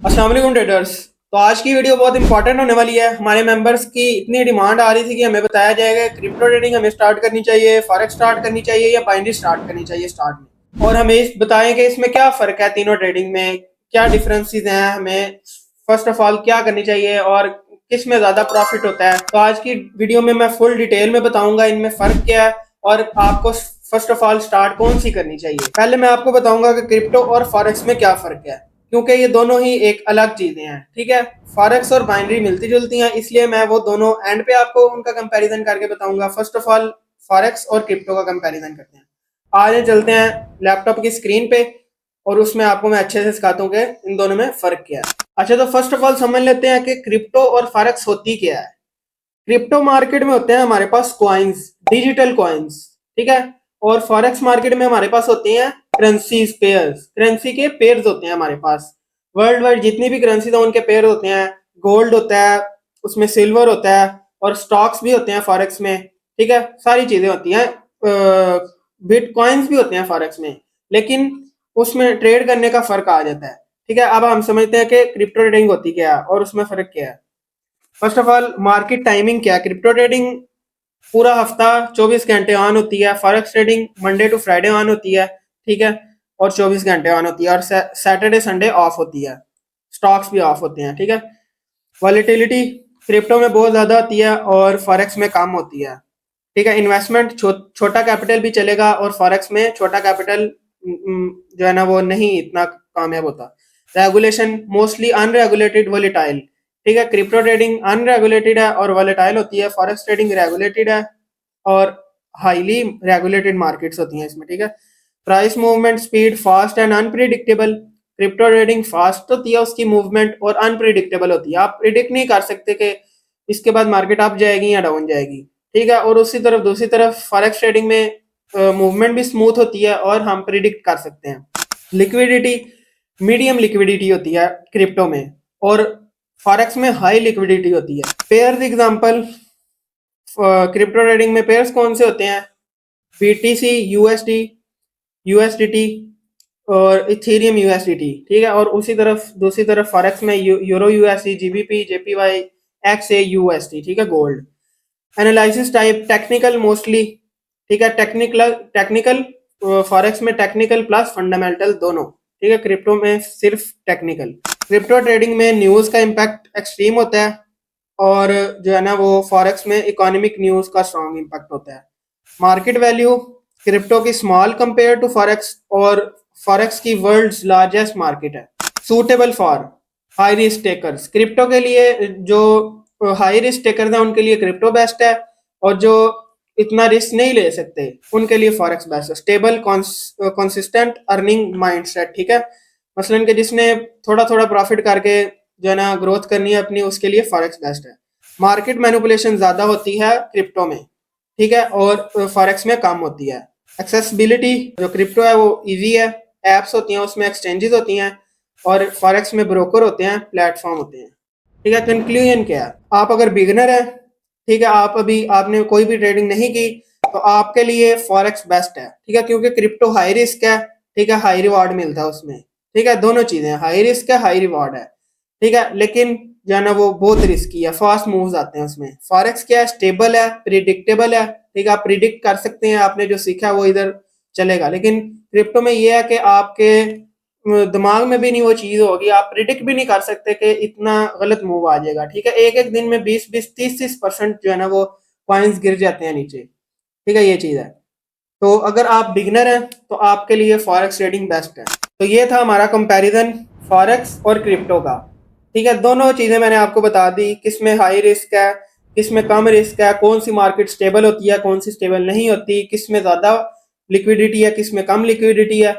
अस्सलाम वालेकुम ट्रेडर्स। तो आज की वीडियो बहुत इंपॉर्टेंट होने वाली है। हमारे मेंबर्स की इतनी डिमांड आ रही थी कि हमें बताया जाएगा क्रिप्टो ट्रेडिंग हमें स्टार्ट करनी चाहिए, फॉरेक्स स्टार्ट करनी चाहिए या बाइनरी स्टार्ट करनी चाहिए स्टार्ट में, और हमें बताएं कि इसमें क्या फ़र्क है, तीनों ट्रेडिंग में क्या डिफरेंसेस हैं, हमें फर्स्ट ऑफ ऑल क्या करनी चाहिए और किस में ज़्यादा प्रॉफिट होता है। तो आज की वीडियो में मैं फुल डिटेल में बताऊंगा इनमें फ़र्क क्या है और आपको फर्स्ट ऑफ ऑल स्टार्ट कौन सी करनी चाहिए। पहले मैं आपको बताऊंगा कि क्रिप्टो और फॉरेक्स में क्या फ़र्क है, क्योंकि ये दोनों ही एक अलग चीजें हैं। ठीक है, फॉरेक्स और बाइनरी मिलती जुलती हैं, इसलिए मैं वो दोनों एंड पे आपको उनका कंपैरिजन करके बताऊंगा। फर्स्ट ऑफ ऑल फॉरेक्स और क्रिप्टो का कंपैरिजन करते हैं। आगे चलते हैं लैपटॉप की स्क्रीन पे और उसमें आपको मैं अच्छे से सिखाता हूँ कि इन दोनों में फर्क क्या है। अच्छा, तो फर्स्ट ऑफ ऑल समझ लेते हैं कि क्रिप्टो और फॉरेक्स होती क्या है। क्रिप्टो मार्केट में होते हैं हमारे पास कॉइन्स, डिजिटल कॉइन्स, ठीक है। और फॉरेक्स मार्केट में हमारे पास होती हैं करेंसीज, पेयर्स, करेंसी के पेयर्स होते हैं हमारे पास। वर्ल्ड वाइड जितनी भी करेंसीज है उनके पेयर होते हैं। गोल्ड होता है, उसमें सिल्वर होता है और स्टॉक्स भी होते हैं फॉरेक्स में। ठीक है, सारी चीजें होती हैं। बिटकॉइंस भी होते हैं फॉरेक्स में, लेकिन उसमें ट्रेड करने का फर्क आ जाता है। ठीक है, अब हम समझते हैं कि क्रिप्टो ट्रेडिंग होती क्या है और उसमें फर्क क्या है। First of all market timing क्या है। क्रिप्टो ट्रेडिंग पूरा हफ्ता 24 घंटे ऑन होती है। Forex trading Monday to Friday on होती है, ठीक है, और 24 घंटे ऑन होती है, और सैटरडे संडे ऑफ होती है। स्टॉक्स भी ऑफ होते हैं, ठीक है। वॉलेटिलिटी क्रिप्टो में बहुत ज़्यादा होती है और फॉरेक्स में कम होती है, ठीक है। इन्वेस्टमेंट छोटा कैपिटल भी चलेगा और फॉरेक्स में छोटा कैपिटल जो है ना वो नहीं इतना कामयाब होता। रेगुलेशन मोस्टली अनरेगुलेटेड वोलेटाइल, ठीक है। क्रिप्टो ट्रेडिंग अनरेगुलेटेड है और वोलेटाइल होती है। फॉरेक्स ट्रेडिंग रेगुलेटेड है और हाईली रेगुलेटेड मार्केट्स होती हैं इसमें, ठीक है। Price movement speed fast and unpredictable. Crypto trading fast होती है उसकी मूवमेंट और अनप्रिडिक्टेबल होती है। आप प्रिडिक्ट नहीं कर सकते कि इसके बाद मार्केट अप जाएगी या डाउन जाएगी, ठीक है। और उसी तरफ दूसरी तरफ फॉरेक्स ट्रेडिंग में मूवमेंट भी स्मूथ होती है और हम प्रिडिक्ट कर सकते हैं। लिक्विडिटी मीडियम लिक्विडिटी होती है क्रिप्टो में और फॉरेक्स में हाई लिक्विडिटी होती है। पेयर्स एग्जांपल, क्रिप्टो ट्रेडिंग में पेयर्स कौन से होते हैं? बीटीसी यूएसडी, यूएसडीटी और इथेरियम यूएसडीटी, ठीक है। और उसी तरफ दूसरी तरफ फॉरेक्स में euro USD, GBP, JPY, XAU USD, ठीक है, gold. Analysis type technical mostly, ठीक है। टेक्निकल फॉरेक्स में टेक्निकल प्लस फंडामेंटल दोनों, ठीक है। क्रिप्टो में सिर्फ टेक्निकल। क्रिप्टो ट्रेडिंग में न्यूज का इम्पैक्ट एक्सट्रीम होता है और जो है ना वो फॉरेक्स में इकोनॉमिक न्यूज का स्ट्रॉन्ग इम्पैक्ट होता है। मार्केट वैल्यू क्रिप्टो की स्मॉल कंपेयर टू फॉरेक्स और फॉरेक्स की वर्ल्ड्स लार्जेस्ट मार्केट है। Suitable for high risk takers, crypto के लिए जो हाई रिस्क टेकर्स हैं उनके लिए क्रिप्टो बेस्ट है और जो इतना रिस्क नहीं ले सकते उनके लिए फॉरेक्स बेस्ट है। स्टेबल कंसिस्टेंट अर्निंग माइंडसेट, ठीक है। मसलन कि जिसने थोड़ा थोड़ा प्रॉफिट करके जो है ना ग्रोथ करनी है अपनी, उसके लिए फॉरेक्स बेस्ट है। मार्केट मैनिपुलेशन ज़्यादा होती है क्रिप्टो में, ठीक है, और फॉरेक्स में कम होती है। एक्सेसिबिलिटी जो क्रिप्टो है वो इजी है, एप्स होती हैं उसमें, एक्सचेंजेस होती हैं, और फॉरेक्स में ब्रोकर होते हैं, प्लेटफॉर्म होते हैं, ठीक है। कंक्लूजन क्या है? आप अगर बिगनर है, ठीक है, आप अभी आपने कोई भी ट्रेडिंग नहीं की, तो आपके लिए फॉरेक्स बेस्ट है, ठीक है, क्योंकि क्रिप्टो हाई रिस्क है, ठीक है, हाई रिवार्ड मिलता है उसमें, ठीक है। दोनों चीजें, हाई रिस्क है, हाई रिवार्ड है, ठीक है, लेकिन जो है ना वो बहुत रिस्की है, फास्ट मूव्स आते हैं उसमें। फॉरेक्स क्या है? स्टेबल है, प्रिडिक्टेबल है, ठीक है, आप प्रिडिक्ट कर सकते हैं, आपने जो सीखा वो इधर चलेगा। लेकिन क्रिप्टो में ये है कि आपके दिमाग में भी नहीं वो चीज होगी, आप प्रिडिक्ट भी नहीं कर सकते कि इतना गलत मूव आ जाएगा, ठीक है। एक एक दिन में 20-20 30-30% जो है ना वो कॉइन्स गिर जाते हैं नीचे, ठीक है, ये चीज है। तो अगर आप बिगनर हैं तो आपके लिए फॉरेक्स ट्रेडिंग बेस्ट है। तो ये था हमारा कंपैरिजन फॉरेक्स और क्रिप्टो का, ठीक है। दोनों चीजें मैंने आपको बता दी, किसमें हाई रिस्क है, किसमें कम रिस्क है, कौन सी मार्केट स्टेबल होती है, कौन सी स्टेबल नहीं होती, किसमें ज्यादा लिक्विडिटी है, किसमें कम लिक्विडिटी है।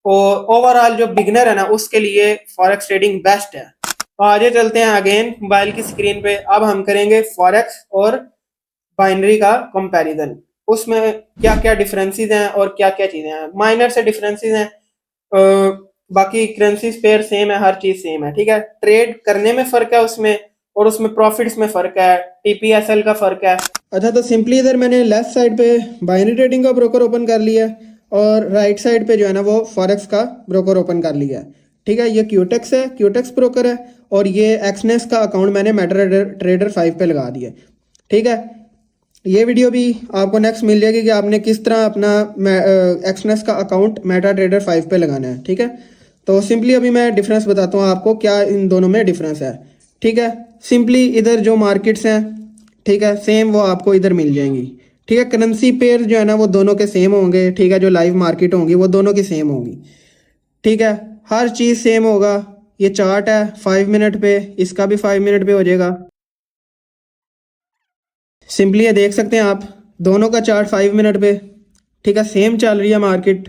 और ओवरऑल जो बिगनर है ना उसके लिए फॉरेक्स ट्रेडिंग बेस्ट है। तो आगे चलते हैं अगेन मोबाइल की स्क्रीन पे। अब हम करेंगे फॉरेक्स और बाइनरी का कंपैरिजन, उसमें क्या क्या डिफरेंसेस हैं और क्या क्या चीजें हैं। माइनर से डिफरेंसेस हैं, बाकी करेंसीज पेयर सेम है, हर चीज सेम है, ठीक है। ट्रेड करने में फर्क है उसमें, और उसमें प्रॉफिट्स में फर्क है, टीपीएसएल का फर्क है। अच्छा, तो सिंपली इधर मैंने लेफ्ट साइड पे बाइनरी ट्रेडिंग का ब्रोकर ओपन कर लिया और राइट साइड पे जो है ना वो फॉरेक्स का ब्रोकर ओपन कर लिया है। ठीक है, ये क्यूटेक्स है, क्यूटेक्स ब्रोकर है, और ये एक्सनेस का अकाउंट मैंने मेटा ट्रेडर 5 पे लगा दिया। ठीक है, ये वीडियो भी आपको नेक्स्ट मिल जाएगी कि आपने किस तरह अपना एक्सनेस का अकाउंट मेटा ट्रेडर 5 पे लगाना है। ठीक है, तो सिंपली अभी मैं डिफरेंस बताता हूँ आपको क्या इन दोनों में डिफरेंस है। ठीक है, सिंपली इधर जो मार्केट्स हैं, ठीक है, सेम वो आपको इधर मिल जाएंगी। ठीक है, करेंसी पेयर जो है ना वो दोनों के सेम होंगे। ठीक है, जो लाइव मार्केट होंगी वो दोनों की सेम होंगी। ठीक है, हर चीज़ सेम होगा। ये चार्ट है 5 मिनट पे, इसका भी 5 मिनट पे हो जाएगा। सिंपली ये देख सकते हैं आप, दोनों का चार्ट 5 मिनट पे। ठीक है, सेम चल रही है मार्केट।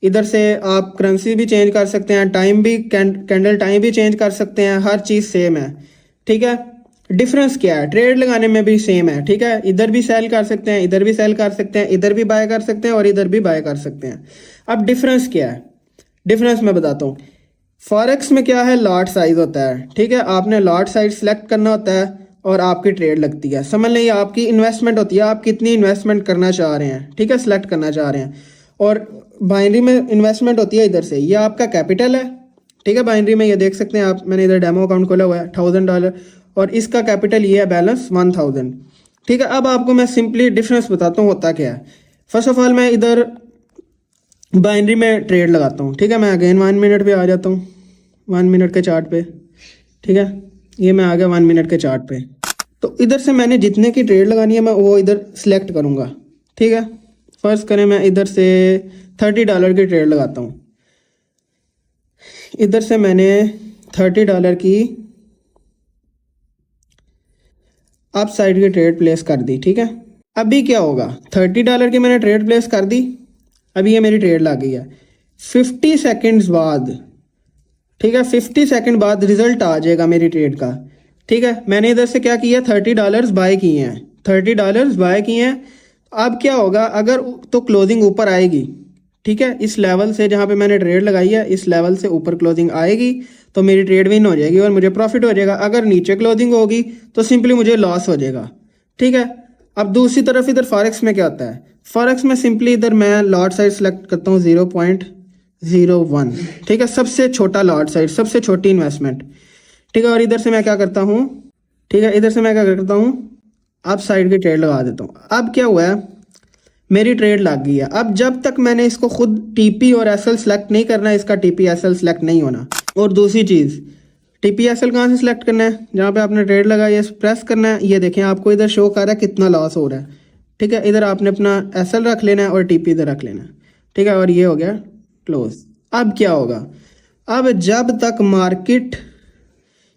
इधर से आप करेंसी भी चेंज कर सकते हैं, टाइम भी कैंडल टाइम भी चेंज कर सकते हैं, हर चीज़ सेम है। ठीक है, डिफरेंस क्या है, ट्रेड लगाने में भी सेम है। ठीक है, इधर भी सेल कर सकते हैं, इधर भी सेल कर सकते हैं, इधर भी बाय कर सकते हैं और इधर भी बाय कर सकते हैं। अब डिफरेंस क्या है, डिफरेंस मैं बताता हूँ। फॉरेक्स में क्या है, लॉट साइज होता है। ठीक है, आपने लॉट साइज सेलेक्ट करना होता है और आपकी ट्रेड लगती है। समझ लें, आपकी इन्वेस्टमेंट होती है, आप कितनी इन्वेस्टमेंट करना चाह रहे हैं। ठीक है, सेलेक्ट करना चाह रहे हैं। और बाइनरी में इन्वेस्टमेंट होती है इधर से, ये आपका कैपिटल है। ठीक है, बाइनरी में ये देख सकते हैं आप, मैंने इधर डेमो अकाउंट खोला हुआ है $1000 और इसका कैपिटल ये है बैलेंस 1000। ठीक है, अब आपको मैं सिंपली डिफरेंस बताता हूँ होता क्या है। फर्स्ट ऑफ ऑल मैं इधर बाइनरी में ट्रेड लगाता हूँ। ठीक है, मैं अगेन 1 मिनट पे आ जाता हूँ, 1 मिनट के चार्ट पे। ठीक है, ये मैं आ गया 1 मिनट के चार्ट पे। तो इधर से मैंने जितने की ट्रेड लगानी है मैं वो इधर सेलेक्ट करूँगा। ठीक है, फर्स्ट करें मैं इधर से $30 की ट्रेड लगाता हूँ। इधर से मैंने $30 की अप साइड की ट्रेड प्लेस कर दी। ठीक है, अभी क्या होगा, $30 की मैंने ट्रेड प्लेस कर दी, अभी ये मेरी ट्रेड लग गई है। 50 सेकेंड्स बाद, ठीक है, 50 सेकेंड बाद रिजल्ट आ जाएगा मेरी ट्रेड का। ठीक है, मैंने इधर से क्या किया, $30 बाय किए हैं, $30 बाय किए हैं। अब क्या होगा, अगर तो क्लोजिंग ऊपर आएगी। ठीक है, इस लेवल से जहाँ पे मैंने ट्रेड लगाई है, इस लेवल से ऊपर क्लोजिंग आएगी तो मेरी ट्रेड विन हो जाएगी और मुझे प्रॉफिट हो जाएगा। अगर नीचे क्लोजिंग होगी तो सिंपली मुझे लॉस हो जाएगा। ठीक है, अब दूसरी तरफ इधर फॉरेक्स में क्या होता है, फॉरेक्स में सिंपली इधर मैं लॉट साइज सेलेक्ट करता हूँ 0.01। ठीक है, सबसे छोटा लॉट साइज, सबसे छोटी इन्वेस्टमेंट। ठीक है, और इधर से मैं क्या करता हूँ, ठीक है, इधर से मैं क्या करता हूँ, अप साइड की ट्रेड लगा देता हूँ। अब क्या हुआ है, मेरी ट्रेड लग गई है। अब जब तक मैंने इसको खुद टीपी और एसएल सेलेक्ट नहीं करना है, इसका टीपी एसएल सेलेक्ट नहीं होना। और दूसरी चीज़, टीपी एसएल कहाँ से सिलेक्ट करना है, जहाँ पे आपने ट्रेड लगाई है प्रेस करना है। ये देखें, आपको इधर शो कर रहा है कितना लॉस हो रहा है। ठीक है, इधर आपने अपना एसएल रख लेना है और टीपी इधर रख लेना है। ठीक है, और ये हो गया क्लोज। अब क्या होगा, अब जब तक मार्केट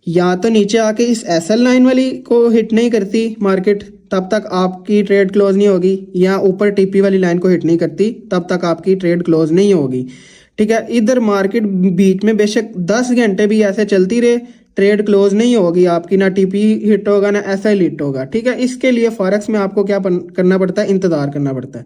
या तो नीचे आके इस एसएल लाइन वाली को हिट नहीं करती मार्केट, तब तक आपकी ट्रेड क्लोज नहीं होगी, या ऊपर टीपी वाली लाइन को हिट नहीं करती तब तक आपकी ट्रेड क्लोज नहीं होगी। ठीक है, इधर मार्केट बीच में बेशक 10 घंटे भी ऐसे चलती रहे, ट्रेड क्लोज नहीं होगी आपकी, ना टीपी हिट होगा ना एसएल हिट होगा। ठीक है, इसके लिए फॉरेक्स में आपको क्या करना पड़ता है, इंतजार करना पड़ता है।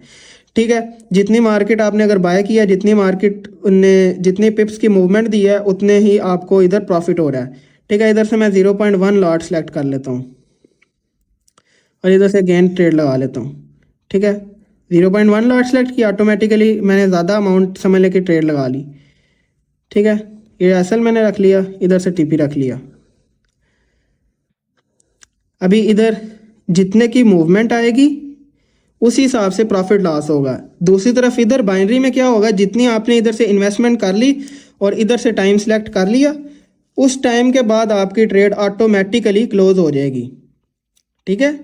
ठीक है, जितनी मार्केट आपने अगर बाय किया, जितनी मार्केट ने जितनी पिप्स की मूवमेंट दी है, उतने ही आपको इधर प्रॉफिट हो रहा है। ठीक है, इधर से मैं 0.1 लॉट सेलेक्ट कर लेता हूँ और इधर से गेन ट्रेड लगा लेता हूँ। ठीक है, 0.1 लॉट सेलेक्ट किया, ऑटोमेटिकली मैंने ज़्यादा अमाउंट समझ लेके ट्रेड लगा ली। ठीक है, ये एसएल मैंने रख लिया, इधर से टीपी रख लिया। अभी इधर जितने की मूवमेंट आएगी उसी हिसाब से प्रॉफिट लॉस होगा। दूसरी तरफ इधर बाइनरी में क्या होगा, जितनी आपने इधर से इन्वेस्टमेंट कर ली और इधर से टाइम सेलेक्ट कर लिया, उस टाइम के बाद आपकी ट्रेड ऑटोमेटिकली क्लोज हो जाएगी। ठीक है,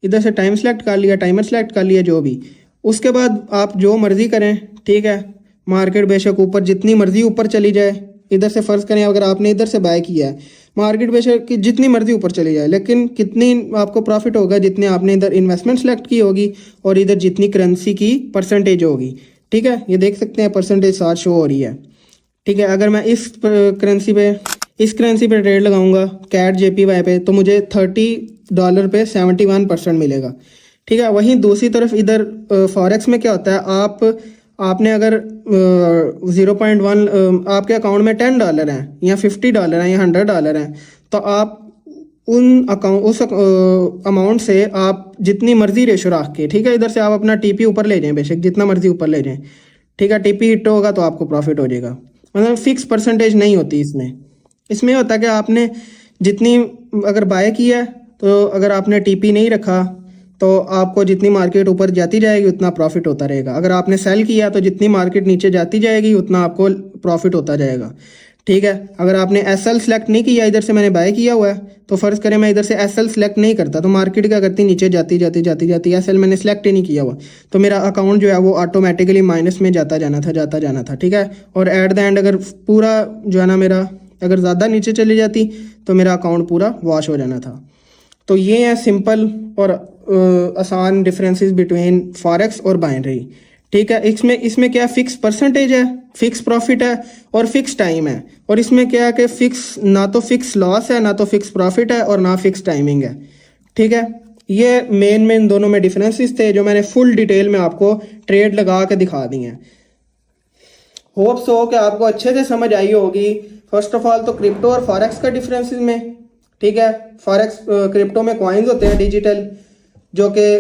इधर से टाइम सेलेक्ट कर लिया, टाइमर सेलेक्ट कर लिया, जो भी, उसके बाद आप जो मर्जी करें। ठीक है, मार्केट बेशक ऊपर जितनी मर्जी ऊपर चली जाए, इधर से फर्ज करें अगर आपने इधर से बाय किया है, मार्केट बेशक जितनी मर्जी ऊपर चली जाए, लेकिन कितनी आपको प्रॉफिट होगा, जितने आपने इधर इन्वेस्टमेंट सेलेक्ट की होगी और इधर जितनी करेंसी की परसेंटेज होगी। ठीक है, ये देख सकते हैं परसेंटेज साथ शो हो रही है। ठीक है, अगर मैं इस करेंसी पे ट्रेड लगाऊंगा कैट JPY पे, तो मुझे $30 पे 71% मिलेगा। ठीक है, वहीं दूसरी तरफ इधर फॉरेक्स में क्या होता है, आपने अगर 0.1 आपके अकाउंट में $10 हैं या $50 हैं या $100 हैं, तो आप उस अमाउंट से आप जितनी मर्जी रेशो रख के, ठीक है, इधर से आप अपना टीपी ऊपर ले जाएं, बेशक जितना मर्जी ऊपर ले जाएं। ठीक है, टीपी हिट होगा तो आपको प्रॉफिट हो जाएगा। मतलब फिक्स परसेंटेज नहीं होती इसमें। इसमें होता है कि आपने जितनी अगर बाय किया है तो अगर आपने टीपी नहीं रखा तो आपको जितनी मार्केट ऊपर जाती जाएगी उतना प्रॉफिट होता रहेगा। अगर आपने सेल किया तो जितनी मार्केट नीचे जाती जाएगी उतना आपको प्रॉफिट होता जाएगा। ठीक है, अगर आपने एसएल सेलेक्ट नहीं किया, इधर से मैंने बाय किया हुआ है, तो फ़र्ज़ करें मैं इधर से एसएल सेलेक्ट नहीं करता तो मार्केट क्या करती, नीचे जाती जाती जाती जाती, एसएल मैंने सेलेक्ट ही नहीं किया हुआ तो मेरा अकाउंट जो है वो ऑटोमेटिकली माइनस में जाता जाना था। ठीक है, और एट द एंड अगर पूरा जो है ना मेरा अगर ज़्यादा नीचे चली जाती तो मेरा अकाउंट पूरा वॉश हो जाना था। तो ये है सिंपल और आसान डिफरेंसेस बिटवीन फॉरेक्स और बाइनरी। ठीक है, इसमें इसमें क्या फिक्स परसेंटेज है, फिक्स प्रॉफिट है और फिक्स टाइम है। और इसमें क्या है कि फिक्स ना तो फिक्स लॉस है, ना तो फिक्स प्रॉफिट है और ना फिक्स टाइमिंग है। ठीक है, ये मेन दोनों में डिफरेंसेस थे जो मैंने फुल डिटेल में आपको ट्रेड लगा के दिखा दी हैं। होप सो कि आपको अच्छे से समझ आई होगी। फर्स्ट ऑफ ऑल तो क्रिप्टो और फॉरेक्स का डिफरेंसेस में। ठीक है, फॉरेक्स क्रिप्टो में कॉइन्स होते हैं डिजिटल जो कि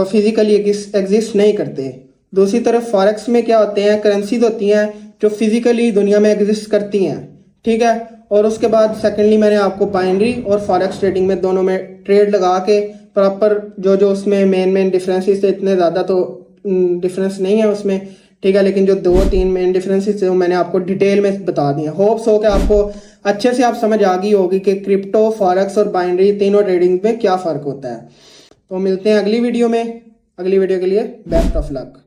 फिजिकली एग्जिस्ट नहीं करते। दूसरी तरफ फॉरेक्स में क्या होते हैं, करेंसीज होती हैं जो फिजिकली दुनिया में एग्जिस्ट करती हैं। ठीक है, और उसके बाद सेकेंडली मैंने आपको बाइनरी और फॉरेक्स ट्रेडिंग में दोनों में ट्रेड लगा के प्रॉपर जो जो उसमें मेन डिफरेंसेस थे, इतने ज़्यादा तो डिफरेंस नहीं है उसमें। ठीक है, लेकिन जो 2-3 मेन डिफरेंसेस थे वो मैंने आपको डिटेल में बता दिए। होप्स हो कि आपको अच्छे से आप समझ आ गई होगी कि क्रिप्टो, फॉरेक्स और बाइनरी तीनों ट्रेडिंग में क्या फ़र्क होता है। तो मिलते हैं अगली वीडियो में। अगली वीडियो के लिए बेस्ट ऑफ लक।